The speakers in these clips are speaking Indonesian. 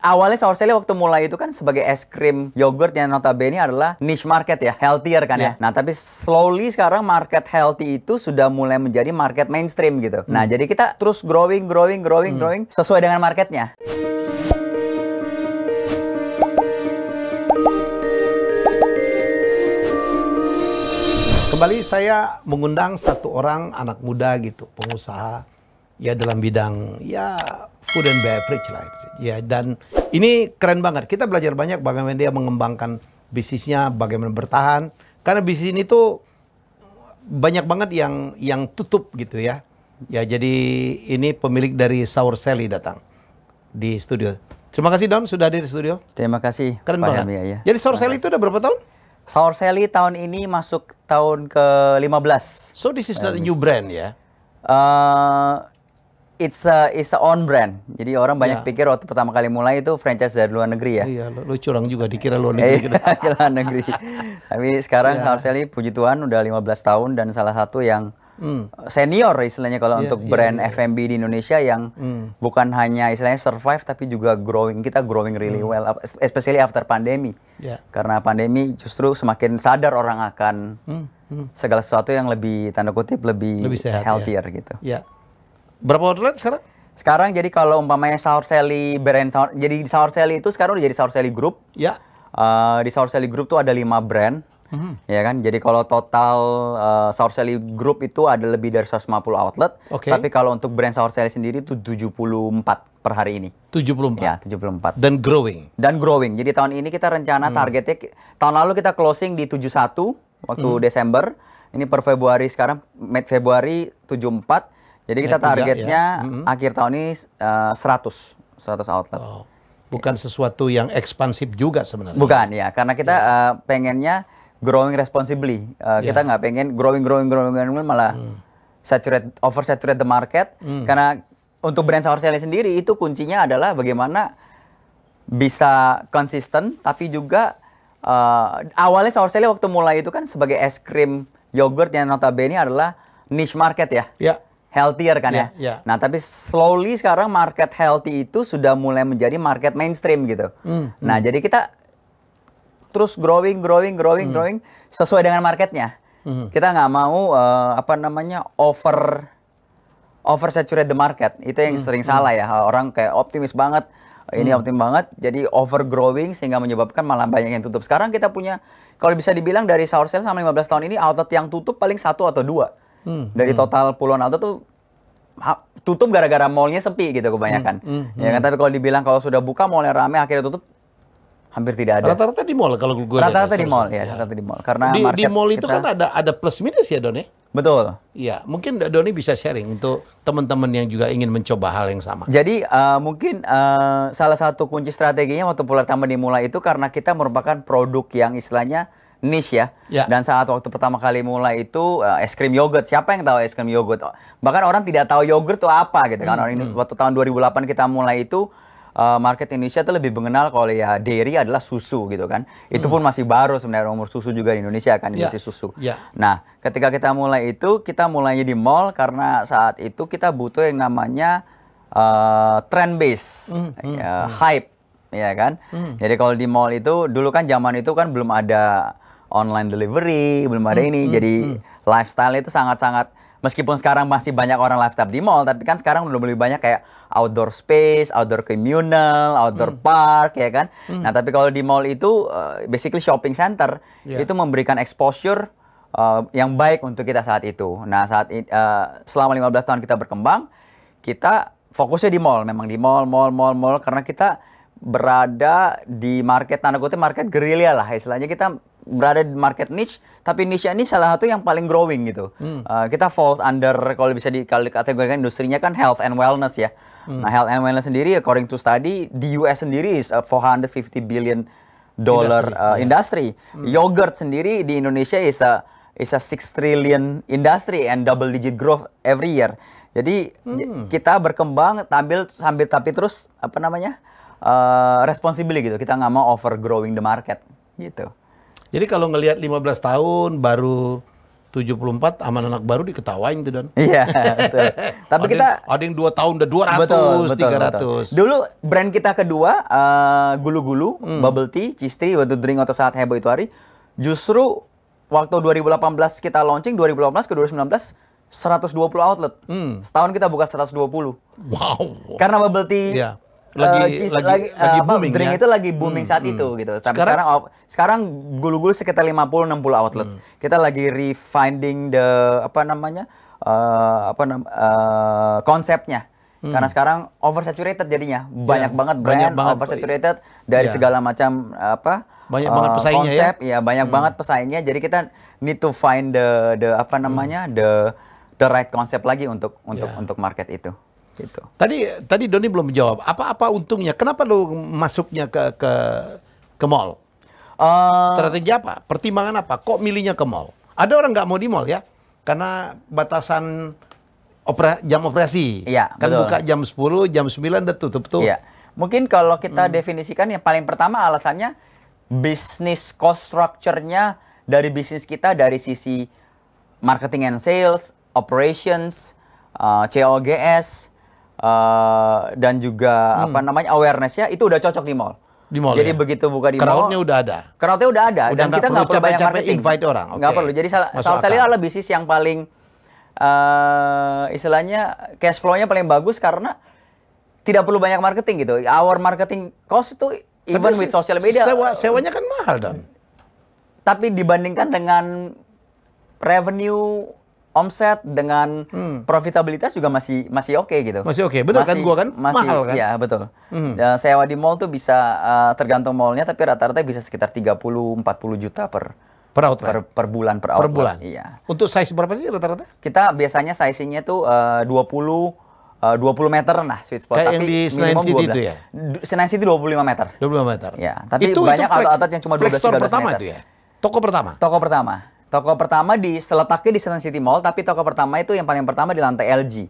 awalnya Sour Sally waktu mulai itu kan sebagai es krim yogurt yang notabene adalah niche market ya, healthier kan ya. Nah, tapi slowly sekarang market healthy itu sudah mulai menjadi market mainstream gitu. Nah, jadi kita terus growing sesuai dengan marketnya. Kembali saya mengundang satu orang anak muda gitu, pengusaha ya dalam bidang ya food and beverage lah ya, dan ini keren banget. Kita belajar banyak bagaimana dia mengembangkan bisnisnya, bagaimana bertahan, karena bisnis ini tuh banyak banget yang tutup gitu ya. Ya, jadi ini pemilik dari Sour Sally datang di studio. Terima kasih Don sudah hadir di studio. Terima kasih. Keren banget. Ya. Jadi Sour Sally itu udah berapa tahun? Sour Sally tahun ini masuk tahun ke-15. So this is not a new brand ya? It's a own brand. Jadi orang banyak pikir waktu pertama kali mulai itu franchise dari luar negeri ya. Iya, lu curang juga dikira luar negeri. Luar negeri. Tapi sekarang Sour Sally puji Tuhan udah 15 tahun dan salah satu yang senior istilahnya kalau untuk brand F&B di Indonesia yang bukan hanya istilahnya survive tapi juga growing. Kita growing really well, especially after pandemi. Karena pandemi justru semakin sadar orang akan segala sesuatu yang lebih tanda kutip lebih sehat, healthier gitu. Berapa outlet sekarang? Sekarang jadi kalau umpamanya Sour Sally brand jadi Sour Sally itu sekarang udah jadi Sour Sally Group. Di Sour Sally Group tuh ada 5 brand. Ya kan? Jadi kalau total Sour Sally Group itu ada lebih dari 150 outlet. Tapi kalau untuk brand Sour Sally sendiri itu 74 per hari ini. 74? Ya, 74. Dan growing? Dan growing. Jadi tahun ini kita rencana targetnya, tahun lalu kita closing di 71 waktu Desember. Ini per Februari sekarang, mid Februari 74. Jadi kita targetnya akhir tahun ini 100 outlet. Bukan sesuatu yang ekspansif juga sebenarnya. Bukan ya, karena kita pengennya growing responsibly. Kita nggak pengen growing malah oversaturate the market. Karena untuk brand Sour Sally sendiri itu kuncinya adalah bagaimana bisa konsisten, tapi juga awalnya Sour Sally waktu mulai itu kan sebagai es krim yogurt yang notabene adalah niche market ya. Healthier kan ya. Nah, tapi slowly sekarang market healthy itu sudah mulai menjadi market mainstream gitu. Nah, jadi kita terus growing sesuai dengan marketnya. Kita nggak mau oversaturate the market. Itu yang sering salah ya. Orang kayak optimis banget, optimis banget, jadi overgrowing sehingga menyebabkan malah banyak yang tutup. Sekarang kita punya, kalau bisa dibilang dari Sour Sally selama 15 tahun ini outlet yang tutup paling 1 atau 2. Dari total puluhan outlet tuh tutup gara-gara mallnya sepi gitu kebanyakan. Ya kan, tapi kalau dibilang kalau sudah buka mallnya rame akhirnya tutup, hampir tidak ada. Rata-rata di mall kalau gue rata-rata di mall ya, rata-rata di mall. Karena di mall itu kan ada plus minus ya Don ya? Betul. Iya, mungkin Doni bisa sharing untuk teman-teman yang juga ingin mencoba hal yang sama. Jadi mungkin salah satu kunci strateginya waktu Pulau Taman dimulai itu karena kita merupakan produk yang istilahnya niche ya. Dan saat waktu pertama kali mulai itu es krim yogurt. Siapa yang tahu es krim yogurt? Bahkan orang tidak tahu yogurt itu apa gitu kan. Waktu tahun 2008 kita mulai itu market Indonesia itu lebih mengenal kalau ya dairy adalah susu gitu kan. Itu pun masih baru sebenarnya umur susu juga di Indonesia kan, industri susu. Nah, ketika kita mulai itu, kita mulainya di mall karena saat itu kita butuh yang namanya trend base, hype, ya kan. Jadi kalau di mall itu dulu kan zaman itu kan belum ada online delivery, belum ada ini. Jadi lifestyle itu sangat-sangat, meskipun sekarang masih banyak orang lifestyle di mall, tapi kan sekarang udah lebih banyak kayak outdoor space, outdoor communal, outdoor park, ya kan. Nah, tapi kalau di mall itu basically shopping center, itu memberikan exposure yang baik untuk kita saat itu. Nah, selama 15 tahun kita berkembang, kita fokusnya di mall, memang di mall, karena kita berada di market, tanda kutip market gerilya lah, istilahnya kita berada di market niche, tapi niche ini salah satu yang paling growing gitu. Kita falls under, kalau bisa dikategorikan industrinya kan health and wellness ya. Nah, health and wellness sendiri according to study di US sendiri is a $450 billion industry. Yogurt sendiri di Indonesia is a 6 trillion industry and double digit growth every year. Jadi kita berkembang sambil tapi terus responsibly gitu. Kita nggak mau overgrowing the market gitu. Jadi kalau ngelihat 15 tahun baru 74 aman anak baru diketawain tuh, Don. Iya, betul. Tapi ada yang 2 tahun udah 200, betul, 300. Betul. Dulu brand kita kedua Gulu-Gulu, Bubble Tea, Cistri, waktu drink atau saat heboh itu hari, justru waktu 2018 kita launching, 2018 ke 2019 120 outlet. Setahun kita buka 120. Wow. Karena bubble tea lagi booming, drink ya? itu lagi booming saat itu gitu. Tapi sekarang Gulu-Gulu sekitar 50-60 outlet. Kita lagi refinding konsepnya. Karena sekarang oversaturated jadinya. Banyak banget brand oversaturated dari segala macam banyak banget pesaingnya konsep, ya banyak banget pesaingnya. Jadi kita need to find the right concept lagi untuk market itu. Gitu. Tadi Doni belum menjawab. Apa untungnya? Kenapa lu masuknya ke mall? Strategi apa? Pertimbangan apa? Kok milihnya ke mall? Ada orang nggak mau di mall ya? Karena batasan jam operasi. Iya, kan betul. buka jam 10, jam 9 udah tutup tuh. Iya. Mungkin kalau kita definisikan yang paling pertama alasannya bisnis cost structure-nya dari bisnis kita dari sisi marketing and sales, operations, COGS, dan juga awareness ya itu udah cocok di mall. Jadi ya? Begitu buka di mall, crowd-nya udah ada. Crowd-nya udah ada dan kita nggak perlu banyak marketing. Invite orang. Nggak perlu. Jadi salah satu adalah bisnis yang paling istilahnya cash flow-nya paling bagus karena tidak perlu banyak marketing gitu. Our marketing cost itu even with social media. Sewanya kan mahal, Don. Tapi dibandingkan dengan revenue, omset dengan profitabilitas juga masih oke gitu. Masih oke, benar kan gua kan mahal kan? Iya, betul. Sewa di mall tuh bisa tergantung mallnya tapi rata-rata bisa sekitar 30-40 juta per outlet. Per bulan per outlet. Per bulan. Iya. Untuk size berapa sih rata-rata? Kita biasanya sizingnya tuh 20 meter lah sweet spot. Kayak tapi yang di Senayan City itu ya? Senayan City 25 meter. 25 meter. Ya, tapi banyak outlet yang cuma 12-13 meter. pertama itu ya? Toko pertama? Toko pertama seletaknya di Senayan City Mall, tapi toko pertama itu yang paling pertama di lantai LG.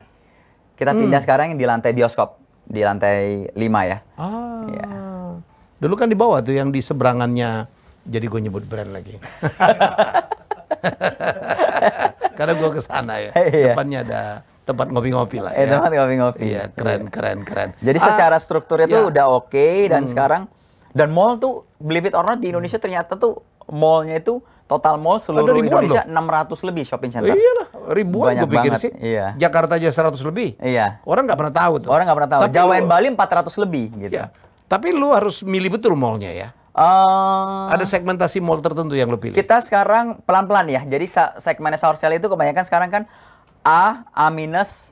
Kita pindah sekarang yang di lantai bioskop, di lantai 5 ya. Ya. Dulu kan di bawah tuh yang di seberangannya, jadi gue nyebut brand lagi. Karena gue kesana ya, depannya ada tempat ngopi-ngopi lah ya. Tempat ngopi-ngopi. Iya, keren. Jadi secara struktur itu udah oke dan sekarang, dan mall tuh, believe it or not, di Indonesia ternyata tuh mallnya itu total mall seluruh Indonesia 600 lebih shopping center. Iyalah, ribuan gue pikir sih. Iya. Jakarta aja 100 lebih. Iya. Orang nggak pernah tahu tuh. Orang nggak pernah tahu. Jawa dan Bali 400 lebih gitu. Iya. Tapi lu harus milih betul mallnya ya. Ada segmentasi mall tertentu yang lu pilih. Kita sekarang pelan-pelan ya. Jadi segmen Sourcell itu kebanyakan sekarang kan A minus,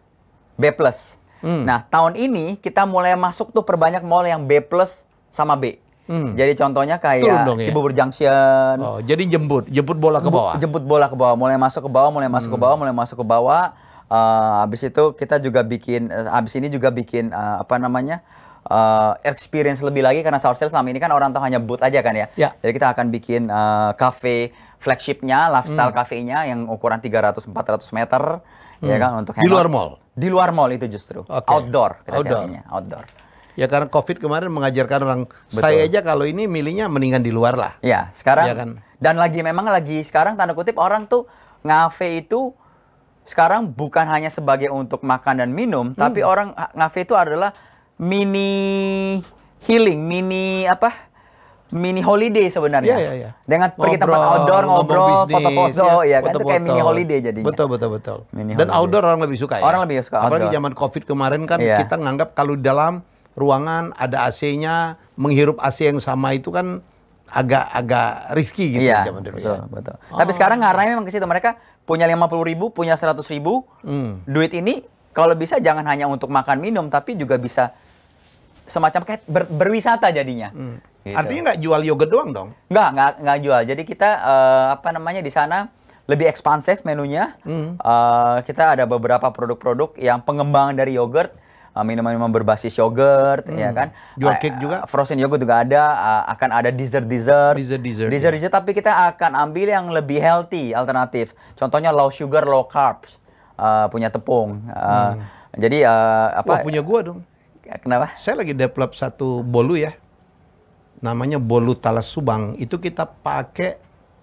B plus. Nah, tahun ini kita mulai masuk tuh perbanyak mall yang B plus sama B. Jadi contohnya kayak Cibubur Junction. Oh, jadi jemput bola ke bawah. Jemput bola ke bawah, mulai masuk ke bawah, mulai masuk ke bawah. Habis itu kita juga bikin, habis ini juga bikin experience lebih lagi karena Sourcell selama ini kan orang tuh hanya booth aja kan ya. Jadi kita akan bikin cafe flagshipnya, lifestyle cafe-nya yang ukuran 300-400 meter, ya kan untuk di luar mall. Di luar mall itu justru. Outdoor kita carinya, outdoor. Ya karena COVID kemarin mengajarkan orang, saya aja kalau ini milihnya mendingan di luar lah. Ya, sekarang ya kan? Dan memang lagi sekarang tanda kutip orang tuh ngafe itu sekarang bukan hanya sebagai untuk makan dan minum, tapi orang ngafe itu adalah mini healing, mini holiday sebenarnya. Iya. Dengan pergi tempat outdoor, ngobrol, foto-foto, ya kan itu kayak mini holiday jadinya. Betul. Dan outdoor orang lebih suka ya. Orang lebih suka outdoor. Apalagi zaman COVID kemarin kan kita nganggap kalau di dalam ruangan ada AC-nya, menghirup AC yang sama itu kan agak risky gitu zaman dulu. Betul. Tapi sekarang ngarahnya memang ke situ. Mereka punya 50.000, punya 100.000. Duit ini kalau bisa jangan hanya untuk makan minum, tapi juga bisa semacam kayak berwisata jadinya. Gitu. Artinya nggak jual yogurt doang dong? Nggak jual. Jadi kita di sana lebih ekspansif menunya. Kita ada beberapa produk-produk yang pengembangan dari yogurt. Minuman-minuman berbasis yogurt, ya kan. Jual cake juga. Frozen yogurt juga ada. Akan ada dessert. Tapi kita akan ambil yang lebih healthy, alternatif. Contohnya low sugar, low carbs, punya tepung. Jadi punya gua dong. Kenapa? Saya lagi develop satu bolu ya. Namanya bolu talas Subang. Itu kita pakai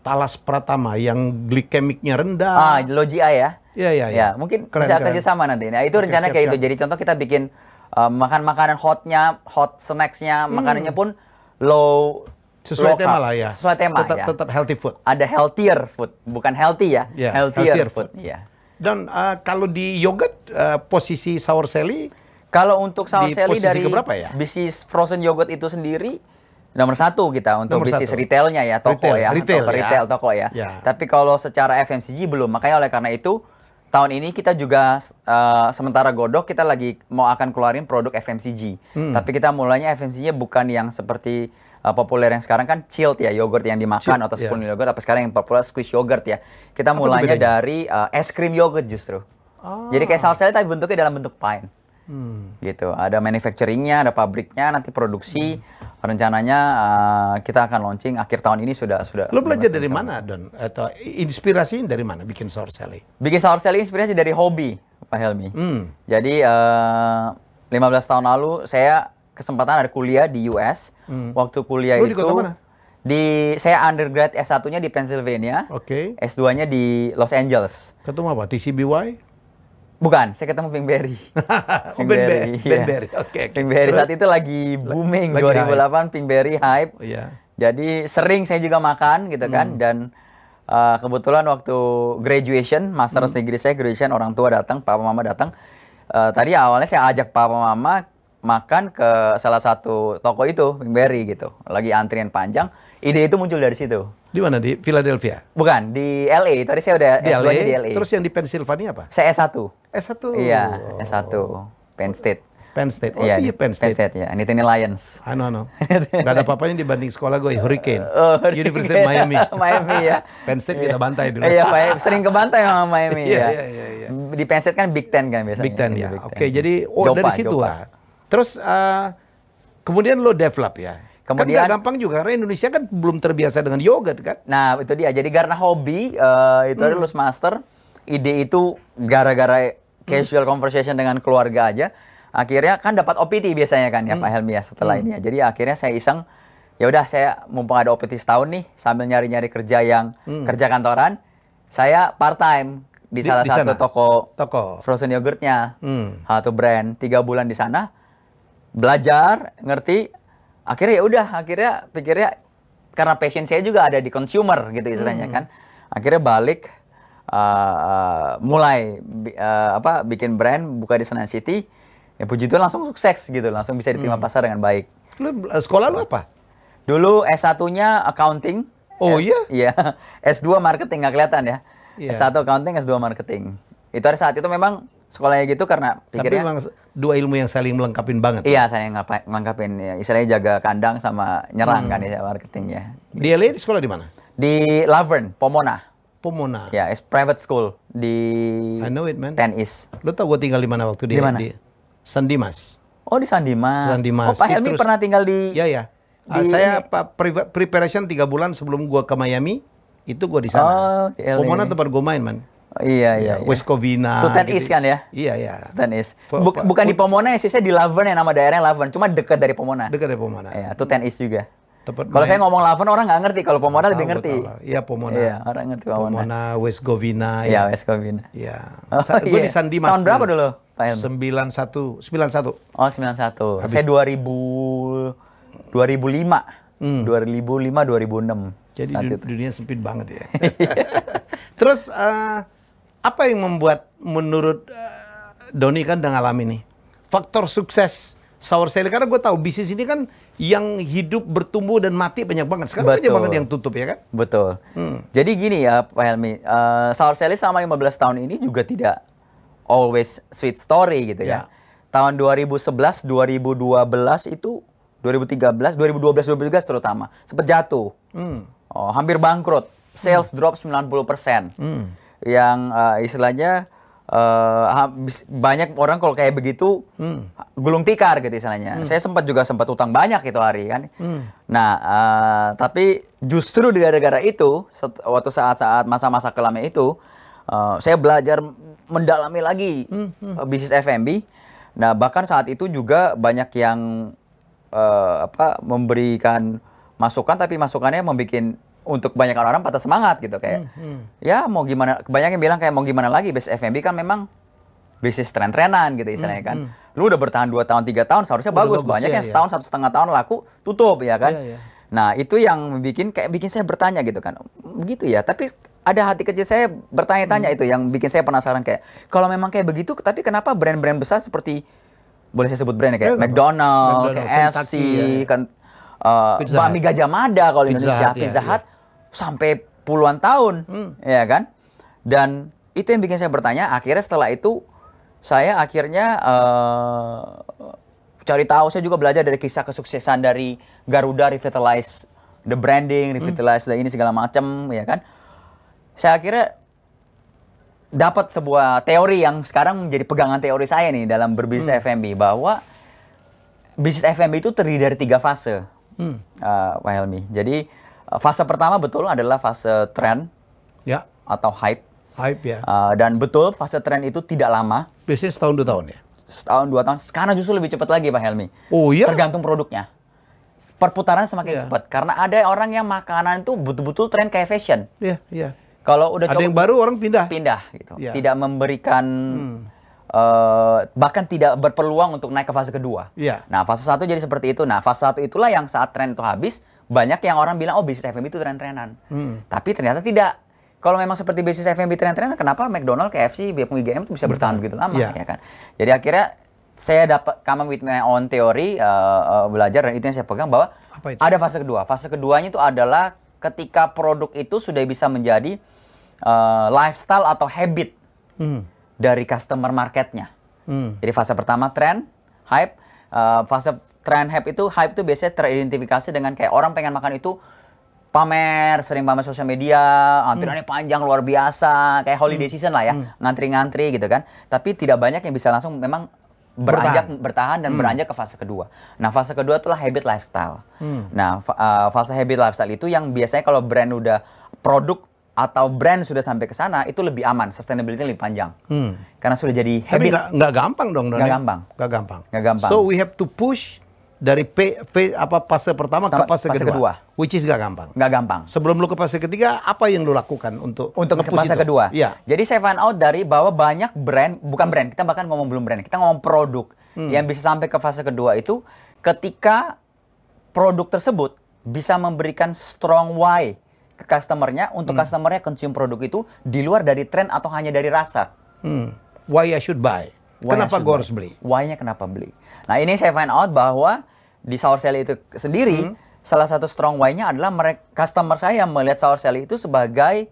Talas Pratama yang glikemiknya rendah. Logia ya. Iya. Ya, mungkin bisa kerja sama nanti. Nah, itu rencana kayak itu. Jadi contoh kita bikin makan makanan hot snacks-nya, makanannya pun sesuai tema lah ya. Sesuai tema ya. Tetap healthy food. Ada healthier food, bukan healthy ya. Healthier food. Iya. Dan kalau di yogurt posisi Sour Sally, kalau untuk Sour Sally dari keberapa ya? bisnis frozen yogurt itu sendiri nomor 1 kita untuk bisnis retailnya ya, toko ya. Tapi kalau secara FMCG belum. Makanya oleh karena itu tahun ini kita juga sementara godok kita lagi akan keluarin produk FMCG. Tapi kita mulainya FMCG-nya bukan yang seperti populer yang sekarang kan chilled ya, yogurt yang dimakan atau spoon yogurt. Apa sekarang yang populer squeeze yogurt ya. Kita mulainya dari es krim yogurt justru. Jadi kayak Sour Sally tapi bentuknya dalam bentuk pint. Gitu. Ada manufacturingnya, ada pabriknya, nanti produksi. Rencananya kita akan launching akhir tahun ini sudah. Lo belajar dari mana, Don? Atau inspirasi dari mana bikin Sour Sally? Bikin Sour Sally inspirasi dari hobi, Pak Helmi. Jadi 15 tahun lalu saya kesempatan ada kuliah di US. Waktu kuliah di kota mana? Saya undergrad S1-nya di Pennsylvania. S2-nya di Los Angeles. Ketemu apa? TCBY? Bukan, saya ketemu Pinkberry. Pinkberry. Pinkberry saat itu lagi booming, 2008 Pinkberry hype. Jadi sering saya juga makan gitu kan. Dan kebetulan waktu graduation, master's degree saya graduation, orang tua datang, papa mama datang. Tadi awalnya saya ajak papa mama makan ke salah satu toko itu, Pinkberry gitu. Lagi antrian panjang. Ide itu muncul dari situ. Di mana? Di Philadelphia? Bukan, di LA. Tadi saya udah S2-nya di LA. Terus yang di Pennsylvania apa? Saya S1. S1? Iya, S1. Penn State. Penn State. Oh iya, Penn State. Penn State ya. Nittany Lions. Ano. Gak ada apa-apanya dibanding sekolah gue, Hurricane. University of Miami. Miami ya. Penn State kita bantai dulu. Iya, sering kebantai sama Miami ya. Iya. Di Penn State kan Big Ten kan biasanya. Big Ten ya. Oke, jadi dari situ lah. Terus kemudian lo develop ya. Kemudian kan gak gampang juga karena Indonesia kan belum terbiasa dengan yogurt kan. Nah, itu dia. Jadi karena hobi itu ada lulus master, ide itu gara-gara casual conversation dengan keluarga aja. Akhirnya kan dapat OPT biasanya kan ya Pak Helmi ya setelah ini ya. Jadi akhirnya saya iseng, ya udah saya mumpung ada OPT setahun nih sambil nyari-nyari kerja yang kerja kantoran, saya part time di salah satu toko frozen yogurtnya. Satu brand, 3 bulan di sana. Belajar, ngerti. Akhirnya ya udah, akhirnya pikirnya karena passion saya juga ada di consumer gitu istilahnya kan. Akhirnya balik mulai bikin brand, buka di Senayan City. Ya puji Tuhan langsung sukses gitu, langsung bisa diterima pasar dengan baik. Lu sekolah lu apa? Dulu S1-nya accounting. Oh iya? Iya. S2 marketing nggak kelihatan ya. S1 accounting, S2 marketing. Itu ada saat itu memang sekolahnya gitu karena pikirnya. Tapi memang dua ilmu yang saling melengkapin banget. Iya, saya melengkapin ya. Istilahnya jaga kandang sama nyerang kan ya marketingnya. Di LA di sekolah di mana? Di Laverne, Pomona. Ya, it's private school di I know it, man. 10 East. Lo tau gue tinggal di mana waktu di mana? Di San Dimas. Oh, di San Dimas. Oh, Pak Helmi pernah tinggal di. Iya. Saya preparation 3 bulan sebelum gue ke Miami, itu gue di sana. Pomona tempat gue main, man. Oh, iya. West Covina. Itu 10 East kan ya? Iya. 10 East. Bukan di Pomona ya sih, saya di Laverne ya, nama daerahnya Laverne. Cuma dekat dari Pomona. Dekat dari Pomona. Iya, itu 10 East juga. Kalau saya ngomong Laverne orang nggak ngerti, kalau Pomona lebih ngerti. Iya, Pomona. Iya, orang ngerti Pomona. Pomona, West Covina. Iya, West Covina. Iya. Gue di San Dimas. Tahun berapa dulu, Pak Helmi? 91. Oh, 91. Saya 2005. 2005-2006. Jadi dunia sempit banget ya. Terus apa yang membuat menurut Doni kan udah ngalamin nih faktor sukses Sour Sally? Karena gue tahu bisnis ini kan yang hidup bertumbuh dan mati banyak banget. Sekarang aja banget yang tutup ya kan? Betul. Jadi gini ya Pak Helmi, Sour Sally selama 15 tahun ini juga tidak always sweet story gitu ya. Tahun 2011, 2012 itu 2013 terutama sempat jatuh. Hampir bangkrut. Sales drop 90%. Yang istilahnya banyak orang kalau kayak begitu gulung tikar gitu istilahnya. Saya sempat utang banyak itu hari kan. Nah, tapi justru gara-gara itu waktu saat-saat masa-masa kelamnya itu saya belajar mendalami lagi bisnis F&B. Nah, bahkan saat itu juga banyak yang memberikan masukan, tapi masukannya membuat untuk kebanyakan orang patah semangat gitu kayak. Ya mau gimana, kebanyakan yang bilang kayak mau gimana lagi, bisnis F&B kan memang bisnis tren-trenan gitu istilahnya kan. Lu udah bertahan 2 tahun 3 tahun seharusnya bagus. Banyak yang setahun 1,5 tahun laku tutup ya kan. Nah, itu yang bikin saya bertanya gitu kan. Begitu ya, tapi ada hati kecil saya bertanya-tanya itu yang bikin saya penasaran kayak kalau memang kayak begitu, tapi kenapa brand-brand besar seperti boleh saya sebut brandnya kayak McDonald, KFC, kan Bami Gajah Mada kalau Indonesia, Pizza Hut sampai puluhan tahun, ya kan? Dan itu yang bikin saya bertanya. Akhirnya setelah itu saya akhirnya cari tahu, saya juga belajar dari kisah kesuksesan dari Garuda, revitalize the branding, revitalize the ini segala macam, ya kan? Saya akhirnya dapat sebuah teori yang sekarang menjadi pegangan teori saya nih dalam berbisnis F&B, bahwa bisnis F&B itu terdiri dari 3 fase, Pak Helmi. Jadi fase pertama betul adalah fase tren atau hype. Dan betul fase tren itu tidak lama. Biasanya setahun 2 tahun ya? Setahun 2 tahun. Sekarang justru lebih cepat lagi Pak Helmi. Oh iya? Tergantung produknya. Perputaran semakin cepat. Karena ada orang yang makanan itu betul-betul tren kayak fashion. Iya. Kalau udah ada yang baru orang pindah gitu. Tidak memberikan bahkan tidak berpeluang untuk naik ke fase kedua. Nah, fase 1 jadi seperti itu. Nah, fase 1 itulah yang saat tren itu habis, banyak yang orang bilang, oh bisnis F&B itu tren-trenan. Tapi ternyata tidak. Kalau memang seperti bisnis F&B tren-trenan, kenapa McDonald, KFC, BPM itu bisa bertahan begitu lama, ya kan? Jadi akhirnya saya dapat come with my own teori, belajar, dan itu yang saya pegang, bahwa ada fase kedua. Fase keduanya itu adalah ketika produk itu sudah bisa menjadi lifestyle atau habit dari customer marketnya. Jadi fase pertama tren, hype. Fase tren hype itu biasanya teridentifikasi dengan kayak orang pengen makan itu pamer, sering pamer sosial media, antriannya panjang luar biasa, kayak holiday season lah ya, ngantri-ngantri gitu kan. Tapi tidak banyak yang bisa langsung memang bertahan dan beranjak ke fase kedua. Nah, fase kedua itulah habit lifestyle. Nah, fase habit lifestyle itu yang biasanya kalau brand udah produk atau brand sudah sampai ke sana, itu lebih aman, sustainability lebih panjang. Karena sudah jadi habit. Tapi nggak gampang dong. Nggak gampang. So we have to push dari fase pertama ke fase kedua. Which is nggak gampang. Nggak gampang. Sebelum lu ke fase ketiga, apa yang lu lakukan untuk ke fase kedua? Iya. Jadi saya find out dari bahwa banyak brand, bukan brand, kita bahkan ngomong belum brand, kita ngomong produk yang bisa sampai ke fase kedua itu ketika produk tersebut bisa memberikan strong why ke customernya, untuk customernya consume produk itu di luar dari tren atau hanya dari rasa. Why I should buy? Kenapa gue harus beli? Why-nya kenapa beli? Nah, ini saya find out bahwa di Sour Sally itu sendiri, salah satu strong why-nya adalah customer saya melihat Sour Sally itu sebagai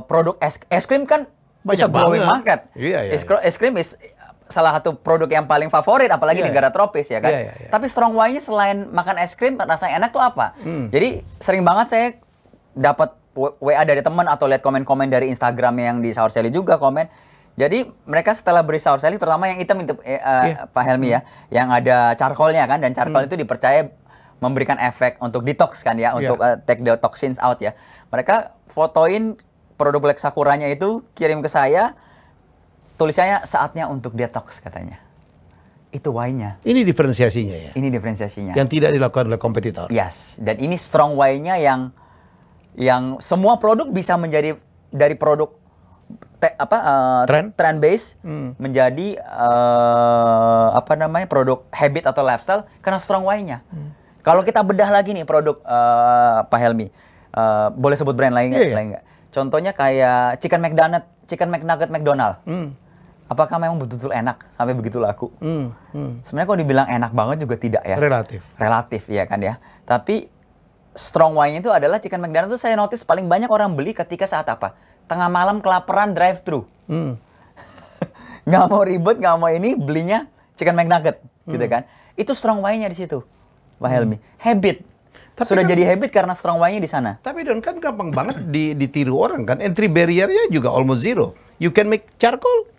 produk es krim kan banyak growing market. Es krim is salah satu produk yang paling favorit, apalagi negara tropis ya kan. Tapi strong why-nya selain makan es krim rasanya enak tuh apa? Jadi sering banget saya dapat WA dari teman atau lihat komen-komen dari Instagram yang di Sour Sally juga komen. Jadi mereka setelah beli Sour Sally, terutama yang hitam itu Pak Helmi ya, yang ada charcoalnya kan, dan charcoal itu dipercaya memberikan efek untuk detox kan ya, untuk take the toxins out ya. Mereka fotoin produk Black Sakuranya itu, kirim ke saya, tulisannya saatnya untuk detox katanya. Itu why-nya. Ini diferensiasinya ya? Ini diferensiasinya. Yang tidak dilakukan oleh kompetitor. Yes, dan ini strong why-nya yang semua produk bisa menjadi dari produk trend base menjadi produk habit atau lifestyle karena strong why-nya. Kalau kita bedah lagi nih produk Pak Helmi, boleh sebut brand lain nggak? Contohnya kayak Chicken McNugget McDonald. Apakah memang betul-betul enak sampai begitu laku? Sebenarnya kalau dibilang enak banget juga tidak ya. Relatif ya kan ya. Tapi strong why-nya itu adalah Chicken McDonald itu saya notice paling banyak orang beli ketika saat apa? Tengah malam kelaparan drive-thru. Nggak mau ribet, nggak mau ini, belinya Chicken McNugget gitu kan. Itu strong why-nya di situ, Pak Helmi. Habit. Sudah jadi habit karena strong why-nya di sana. Tapi Don, kan gampang banget ditiru orang kan. Entry barrier-nya juga almost zero. You can make charcoal,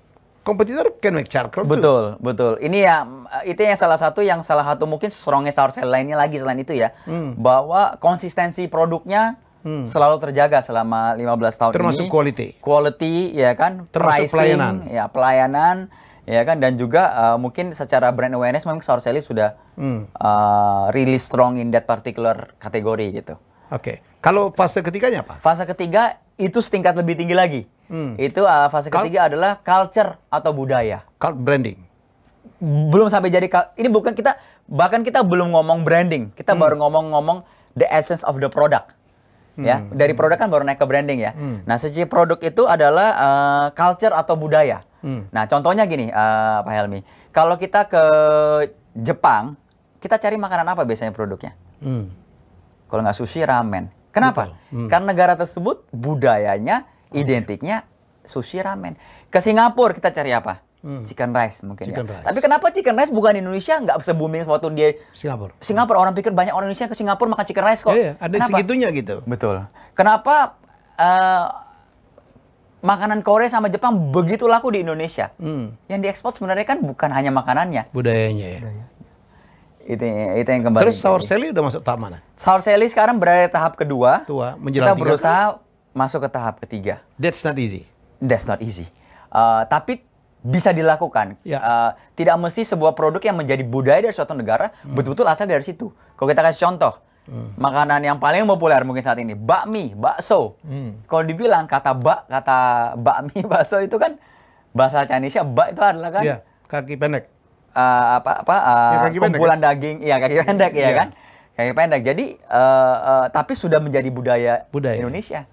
kompetitor can make charcoal too. Betul. Ini ya, itu yang salah satu mungkin strongnya Sour Sally lainnya lagi selain itu ya. Bahwa konsistensi produknya selalu terjaga selama 15 tahun termasuk ini. Quality ya kan, termasuk pricing, pelayanan ya kan, dan juga mungkin secara brand awareness memang Sour Sally sudah really strong in that particular kategori gitu. Oke. Kalau fase ketiganya apa? Fase ketiga itu setingkat lebih tinggi lagi. Itu fase ketiga adalah culture atau budaya. Cult branding. Belum sampai jadi ini bukan kita, bahkan kita belum ngomong branding. Kita baru ngomong the essence of the product. Ya, dari produk kan baru naik ke branding ya. Nah, sisi produk itu adalah culture atau budaya. Nah, contohnya gini, Pak Helmi. Kalau kita ke Jepang, kita cari makanan apa biasanya produknya? Kalau nggak sushi, ramen. Kenapa? Karena negara tersebut budayanya, identiknya sushi, ramen. Ke Singapura kita cari apa? Chicken rice mungkin Chicken ya. rice. Tapi kenapa chicken rice bukan di Indonesia nggak se-booming waktu dia Singapura. Singapura, orang pikir banyak orang Indonesia ke Singapura makan chicken rice kok. Iya, ada Kenapa? segitunya gitu. Betul. Kenapa makanan Korea sama Jepang begitu laku di Indonesia? Yang diekspor sebenarnya kan bukan hanya makanannya. Budayanya ya. Itu yang kembali. Terus sour selly udah masuk tahap mana? Sour selly sekarang berada di tahap kedua. Menjelang Kita berusaha masuk ke tahap ketiga. That's not easy. That's not easy. Tapi bisa dilakukan. Ya. Tidak mesti sebuah produk yang menjadi budaya dari suatu negara betul-betul asal dari situ. Kalau kita kasih contoh, makanan yang paling populer mungkin saat ini, bakmi, bakso. Kalau dibilang kata bakmi, bakso itu kan bahasa Chinese-nya bak itu adalah kan Iya, kaki pendek. kumpulan daging, iya kaki pendek ya kan, kaki pendek. Jadi tapi sudah menjadi budaya Indonesia.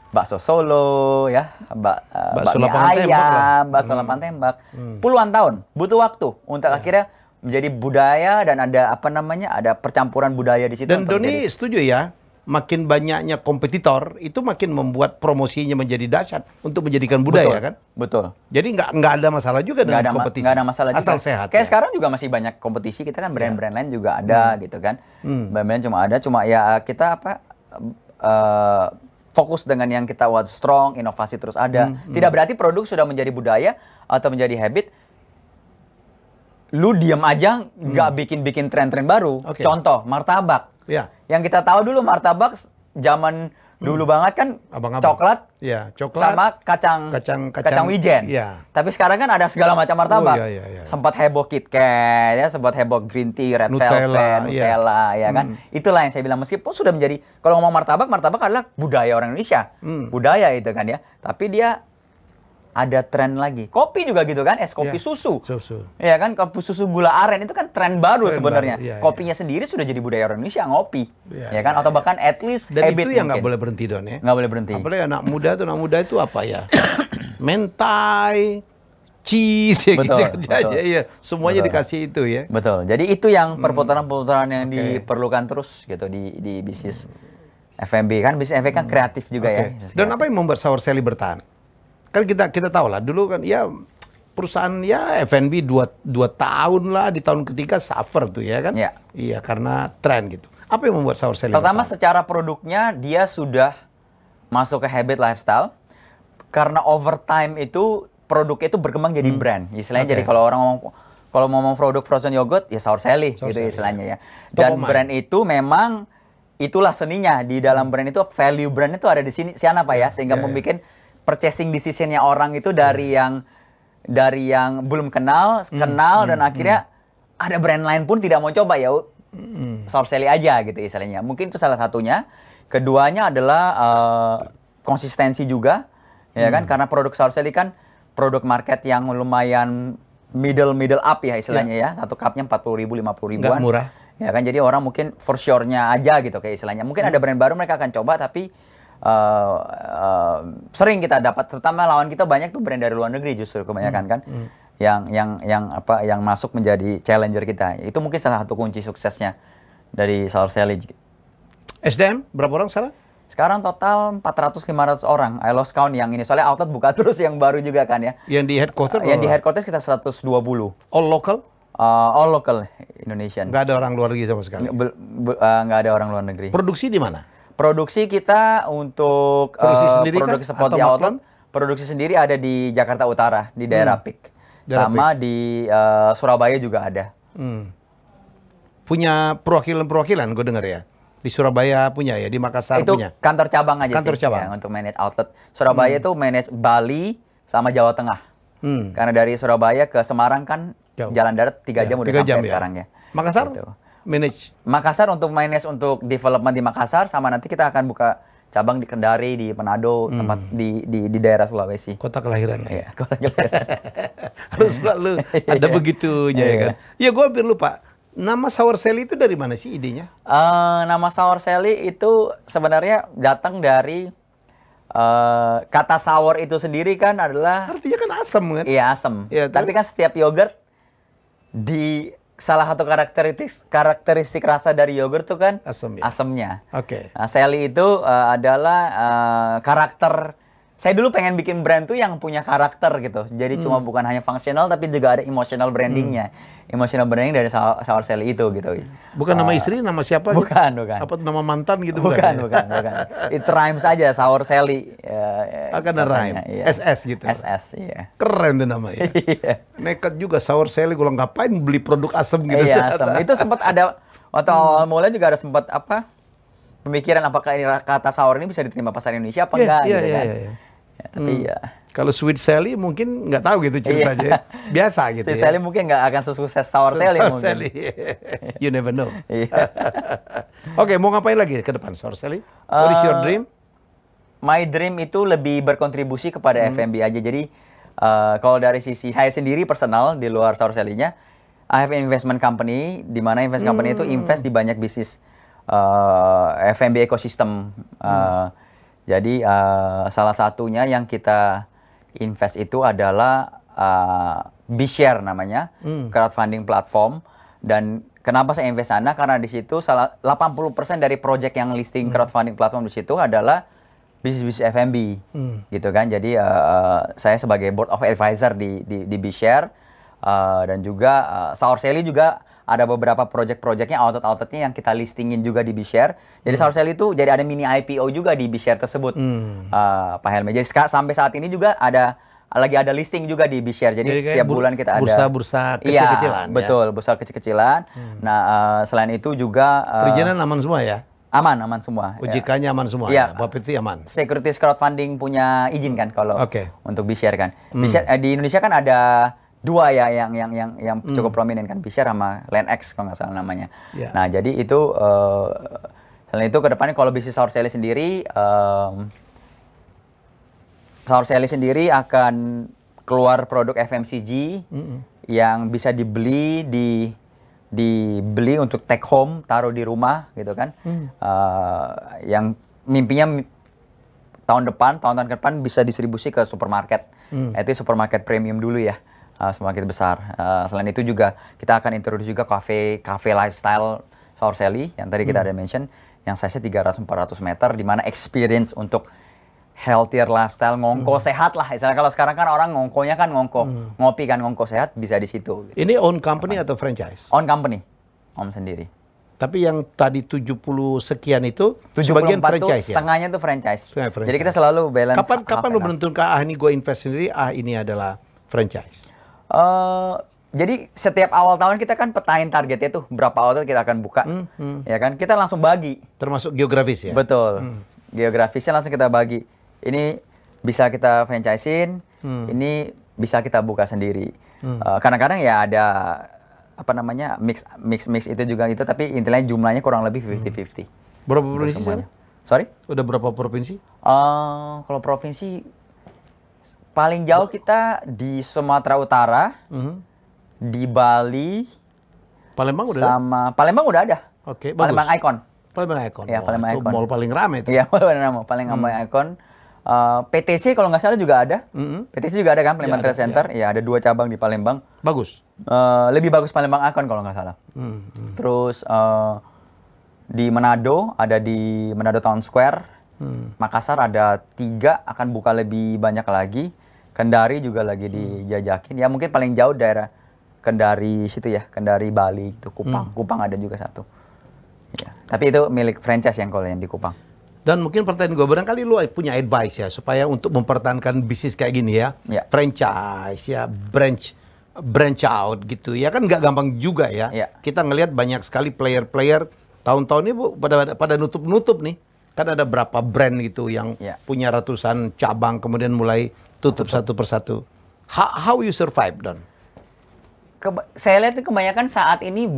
Bakso Solo ya, bakso bakmi lapangan tembak lah. ayam, bakso lapangan tembak. Puluhan tahun butuh waktu untuk akhirnya menjadi budaya dan ada ada percampuran budaya di situ. Dan Doni setuju ya, makin banyaknya kompetitor itu makin membuat promosinya menjadi dahsyat untuk menjadikan budaya kan? Betul. Jadi nggak ada masalah juga dengan kompetisi. Nggak ada masalah asal juga. sehat. Kayak sekarang juga masih banyak kompetisi, kita kan brand-brand lain juga ada gitu kan. Brand-brand cuma ya kita fokus dengan yang kita strong, inovasi terus ada. Tidak berarti produk sudah menjadi budaya atau menjadi habit, lu diam aja nggak bikin tren-tren baru. Contoh, martabak. Ya. Yang kita tahu dulu martabak zaman dulu banget kan coklat, sama kacang wijen. Ya. Tapi sekarang kan ada segala macam martabak. Iya. Sempat heboh KitKat, ya, sempat heboh green tea, red velvet, Nutella, ya kan. Itulah yang saya bilang, meskipun sudah menjadi, kalau ngomong martabak adalah budaya orang Indonesia, budaya itu kan ya. Tapi dia ada tren lagi. Kopi juga gitu kan, es kopi susu. Ya kan, kopi susu gula aren itu kan tren baru sebenarnya. Kopinya sendiri sudah jadi budaya orang Indonesia, ngopi. Ya kan, atau bahkan at least dan habit itu yang nggak mungkin. boleh berhenti Don ya. Nggak boleh berhenti. Apalagi anak muda itu apa ya? Mentai, cheese ya Betul, gitu aja ya. Semuanya dikasih itu ya. Betul. Jadi itu yang perputaran-perputaran yang diperlukan terus gitu di bisnis F&B kan. Bisnis F&B kan kreatif juga ya. Dan apa yang membuat sour selly bertahan? Kan kita tahu lah dulu kan ya perusahaan ya F&B 2 tahun lah, di tahun ketiga suffer tuh ya kan? Iya, karena tren gitu. Apa yang membuat sour selly pertama bertahan? secara produknya dia sudah masuk ke habit lifestyle, karena over time itu produknya itu berkembang jadi brand. Istilahnya jadi kalau orang ngomong produk frozen yogurt ya sour selly gitu istilahnya ya. Dan brand itu memang itulah seninya di dalam brand itu, value brand itu ada di sana Pak ya, sehingga membuat purchasing decision-nya orang itu dari yang belum kenal dan akhirnya ada brand lain pun tidak mau coba, ya sour selly aja gitu istilahnya. Mungkin itu salah satunya. Keduanya adalah konsistensi juga, ya kan, karena produk sour selly kan produk market yang lumayan middle up ya istilahnya ya. Satu cupnya 40.000, 50.000-an. Nggak murah. Ya kan, jadi orang mungkin for sure-nya aja gitu kayak istilahnya. Mungkin ada brand baru mereka akan coba, tapi sering kita dapat, terutama lawan kita banyak tuh brand dari luar negeri justru kebanyakan kan, yang masuk menjadi challenger kita. Itu mungkin salah satu kunci suksesnya dari sour selly. SDM berapa orang sekarang? Sekarang total 400-500 orang. I lost count yang ini, soalnya outlet buka terus yang baru juga kan ya. Yang di headquarters? Yang di headquarters kita 120. All local? All local Indonesian. Nggak ada orang luar negeri sama sekali? Nggak ada orang luar negeri. Produksi di mana? Produksi kita untuk produksi spot di outlet, produksi sendiri ada di Jakarta Utara, di daerah PIK. Sama di Surabaya juga ada. Punya perwakilan gue dengar ya? Di Surabaya punya ya? Di Makassar itu punya? Itu kantor cabang aja kantor sih. Cabang. Ya, untuk manage outlet. Surabaya itu manage Bali sama Jawa Tengah. Karena dari Surabaya ke Semarang kan jalan darat 3 jam udah sampai sekarang ya. Makassar? Gitu. manage Makassar untuk manage untuk development di Makassar, sama nanti kita akan buka cabang di Kendari, di Manado, tempat di daerah Sulawesi. kota kelahiran. Iya, kota kelahiran. Harus selalu ada begitunya ya kan. Ya gue hampir lupa. Nama Sour Sally itu dari mana sih idenya? Nama Sour Sally itu sebenarnya datang dari kata sour itu sendiri kan adalah Artinya kan asam kan? iya asam. Ya, Tapi kan setiap yogurt di salah satu karakteristik rasa dari yogurt tuh kan Asam ya? asamnya. Oke. Nah, Sally itu adalah karakter. Saya dulu pengen bikin brand tuh yang punya karakter gitu. Jadi cuma bukan hanya fungsional tapi juga ada emotional brandingnya. Emotional branding dari Sour Sally itu gitu. Bukan nama istri, nama siapa? Bukan. Apa nama mantan gitu? Bukan. It rhymes aja Sour Sally. Akan ada rhyme. Iya. SS gitu. SS, iya. Keren tuh namanya. Iya. Nekat juga Sour Sally, gue ngapain beli produk asam gitu. Iya, asam. Itu sempat ada waktu awal mulai juga ada sempat pemikiran apakah ini kata sour ini bisa diterima pasar Indonesia apa enggak gitu kan. Iya. Ya, tapi ya Kalau Sweet Sally mungkin nggak tahu gitu ceritanya. Biasa gitu Sweet ya. Sally mungkin nggak akan sesukses Sour Sally Sour mungkin. Sally. You never know. Iya. Oke, mau ngapain lagi ke depan Sour Sally? What is your dream? My dream itu lebih berkontribusi kepada F&B aja. Jadi kalau dari sisi saya sendiri personal di luar Sour Sally-nya, I have an investment company di mana investment company itu invest di banyak bisnis F&B ekosistem. Jadi salah satunya yang kita invest itu adalah BeShare namanya, crowdfunding platform. Dan kenapa saya invest sana? Karena di situ 80% dari project yang listing crowdfunding platform di situ adalah bisnis-bisnis F&B, gitu kan. Jadi saya sebagai board of advisor di BeShare dan juga Sour Sally juga ada beberapa project-projectnya, outlet-outletnya yang kita listingin juga di BeShare. Jadi Sour Sally itu jadi ada mini IPO juga di BeShare tersebut, Pak Helmi. Jadi sampai saat ini juga lagi ada listing juga di BeShare. Jadi setiap bulan kita ada bursa-bursa kecil-kecilan. Iya, betul, bursa kecil-kecilan. Nah, selain itu juga perizinan aman semua ya? Aman semua. OJK-nya aman semua ya. Bapeti aman. Securities crowdfunding punya izin kan kalau untuk BeShare kan. BeShare, di Indonesia kan ada dua ya yang cukup prominent kan, BeShare sama LandX kalau nggak salah namanya. Yeah. Nah, jadi itu selain itu ke depannya kalau bisnis Sour Sally sendiri akan keluar produk FMCG yang bisa dibeli untuk take home, taruh di rumah gitu kan. Yang mimpinya tahun tahun ke depan bisa distribusi ke supermarket. Itu supermarket premium dulu ya. Semakin besar. Selain itu juga kita akan introduce juga cafe lifestyle Sour Sally yang tadi kita ada mention, yang size-nya 300-400 meter, di mana experience untuk healthier lifestyle, ngongko sehat lah. Misalnya kalau sekarang kan orang ngongkonya kan ngopi kan, ngongko sehat bisa di situ. Gitu. Ini own company atau franchise? Own company, om sendiri. Tapi yang tadi 70 sekian itu 74 sebagian tuh franchise setengahnya tuh franchise. Franchise. Jadi kita selalu balance. Kapan lu menentukan ini gue invest sendiri, ini adalah franchise? Jadi setiap awal tahun kita kan petain targetnya tuh berapa outlet kita akan buka, ya kan? Kita langsung bagi. Termasuk geografis ya? Betul. Geografisnya langsung kita bagi. Ini bisa kita franchisein, ini bisa kita buka sendiri. Kadang-kadang ya ada mix itu juga gitu, tapi intinya jumlahnya kurang lebih 50-50. Berapa provinsi semuanya? Sorry? Udah berapa provinsi? Kalau provinsi paling jauh kita di Sumatera Utara, di Bali, Palembang udah Palembang udah ada. Oke, Palembang bagus. Icon. Palembang Icon. Ya, Palembang itu Icon. mall paling ramai itu. Iya, paling ramai Icon. PTC kalau nggak salah juga ada. PTC juga ada kan, Palembang Trade Center. Iya, ada 2 cabang di Palembang. Bagus. Lebih bagus Palembang Icon kalau nggak salah. Terus di Manado ada di Manado Town Square. Makassar ada 3, akan buka lebih banyak lagi. Kendari juga lagi dijajakin. Ya mungkin paling jauh daerah Kendari situ ya, Kendari Bali itu Kupang. Kupang ada juga 1. Ya. Tapi itu milik franchise yang kalau yang di Kupang. Dan mungkin pertanyaan gue, barangkali lu punya advice ya supaya untuk mempertahankan bisnis kayak gini ya, franchise ya, branch out gitu ya, kan nggak gampang juga ya. Kita ngelihat banyak sekali player-player tahun-tahun ini pada nutup nih. Kan ada berapa brand gitu yang punya ratusan cabang kemudian mulai tutup satu persatu. How you survive, Don? saya lihat kebanyakan saat ini,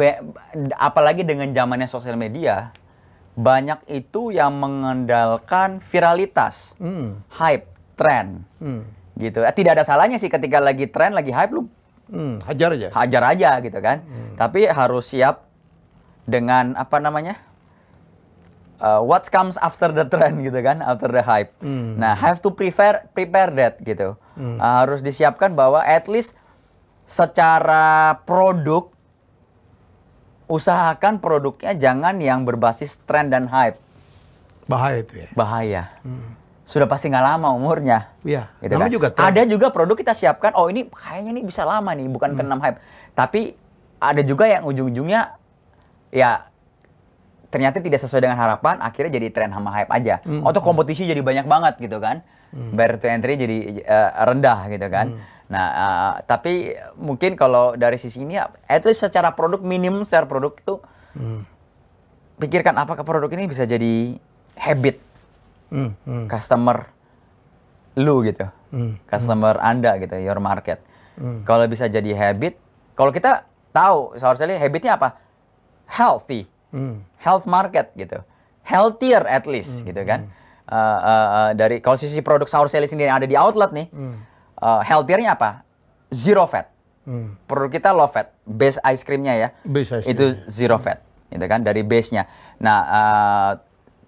apalagi dengan zamannya sosial media, banyak itu yang mengandalkan viralitas, hype, tren, gitu. Tidak ada salahnya sih ketika lagi tren, lagi hype, lu hajar aja gitu kan. Tapi harus siap dengan apa namanya, what comes after the trend gitu kan, after the hype. Nah, have to prepare that gitu. Harus disiapkan bahwa at least secara produk, usahakan produknya jangan yang berbasis tren dan hype. Bahaya itu ya. Bahaya. Sudah pasti nggak lama umurnya. Iya. Gitu kan? Juga ada juga produk kita siapkan, oh ini kayaknya ini bisa lama nih, bukan kena hype. Tapi ada juga yang ujung-ujungnya ya ternyata tidak sesuai dengan harapan, akhirnya jadi tren sama hype aja. Atau kompetisi jadi banyak banget gitu kan. Barrier to entry jadi rendah gitu kan. Nah, tapi mungkin kalau dari sisi ini, at least secara produk, minimum secara produk itu, pikirkan apakah produk ini bisa jadi habit customer lu gitu, customer Anda gitu, your market. Kalau bisa jadi habit, kalau kita tahu, seharusnya habitnya apa? Healthy, health market gitu, healthier at least gitu kan. Dari kalau sisi produk Sour Sally sendiri yang ada di outlet nih, healthiernya apa? Zero fat. Produk kita low fat, base ice creamnya ya, itu zero fat, gitu kan, dari base-nya. Nah,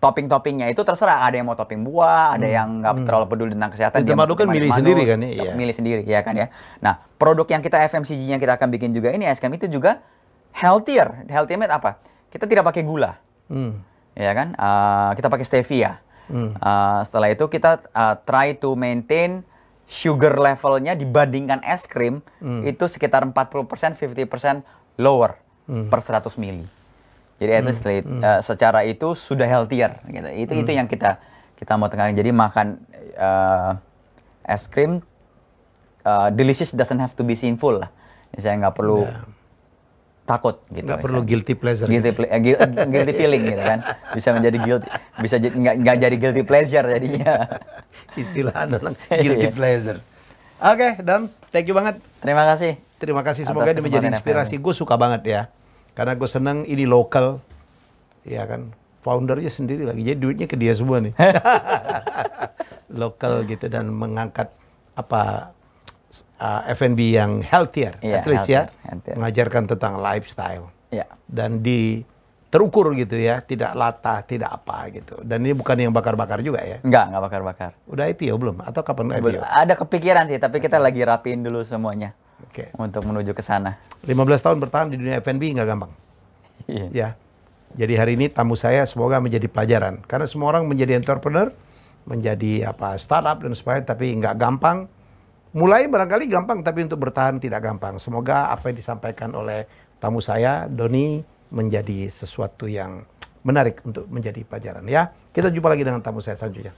topping-toppingnya itu terserah, ada yang mau topping buah, ada yang nggak terlalu peduli tentang kesehatan. Dia kan milih sendiri kan ya? Milih sendiri, ya kan ya. Nah, produk yang kita FMCG-nya kita akan bikin juga ini, es krim itu juga healthier. Healthier apa? Kita tidak pakai gula, ya kan? Kita pakai stevia. Setelah itu kita try to maintain sugar levelnya dibandingkan es krim itu sekitar 40%, 50% lower per 100 mili. Jadi at least secara itu sudah healthier gitu. Itu yang kita mau tekankan. Jadi makan es krim delicious doesn't have to be sinful lah. Saya nggak perlu takut gitu. Nggak perlu guilty pleasure. Guilty feeling gitu kan. Bisa menjadi guilty, bisa nggak jadi guilty pleasure jadinya. Istilah orang guilty pleasure. Oke, Don, thank you banget. Terima kasih. Terima kasih, semoga ini menjadi inspirasi. Gue suka banget ya. Karena gue seneng ini lokal, ya kan, foundernya sendiri lagi, jadi duitnya ke dia semua nih. Lokal gitu, dan mengangkat apa F&B yang healthier, at least healthier. Mengajarkan tentang lifestyle, dan terukur gitu ya, tidak latah, tidak apa gitu. Dan ini bukan yang bakar-bakar juga ya? Nggak bakar-bakar. Udah IPO belum? Atau kapan IPO? Ada kepikiran sih, tapi kita lagi rapiin dulu semuanya. Untuk menuju ke sana. 15 tahun bertahan di dunia F&B nggak gampang. Ya. Jadi hari ini tamu saya semoga menjadi pelajaran. Karena semua orang menjadi entrepreneur, menjadi startup dan sebagainya, tapi nggak gampang. Mulai barangkali gampang, tapi untuk bertahan tidak gampang. Semoga apa yang disampaikan oleh tamu saya, Doni, menjadi sesuatu yang menarik untuk menjadi pelajaran. Ya, kita jumpa lagi dengan tamu saya selanjutnya.